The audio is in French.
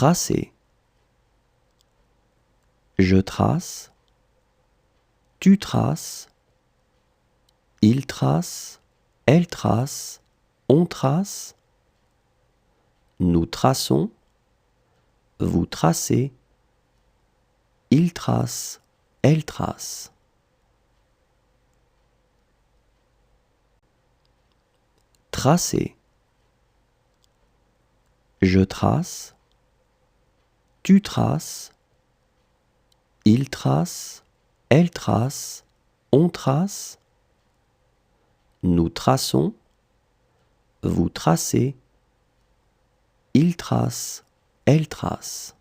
tracer. Je trace, tu traces, il trace, elle trace, on trace, nous traçons, vous tracez, il trace, elle trace. Tracer. Je trace, tu traces, il trace, elle trace, on trace, nous traçons, vous tracez, il trace, elle trace.